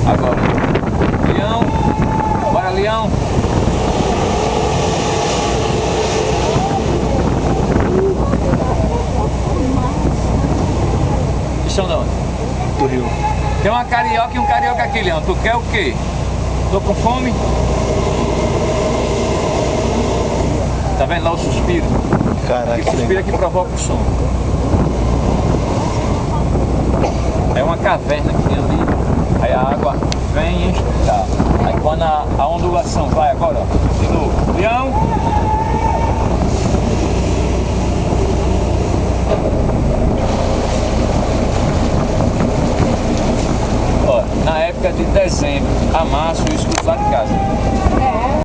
Agora. Leão. Bora, Leão. Vocês são de onde? Do Rio. Tem uma carioca e um carioca aqui, Leão. Tu quer o quê? Tô com fome? Tá vendo lá o suspiro? Caraca, O suspiro é que provoca o som. É uma caverna que tem ali. Aí a água vem e enche o carro. Aí quando a ondulação vai agora, ó, de novo. Leão! Ó, na época de dezembro a março eu escuto lá de casa.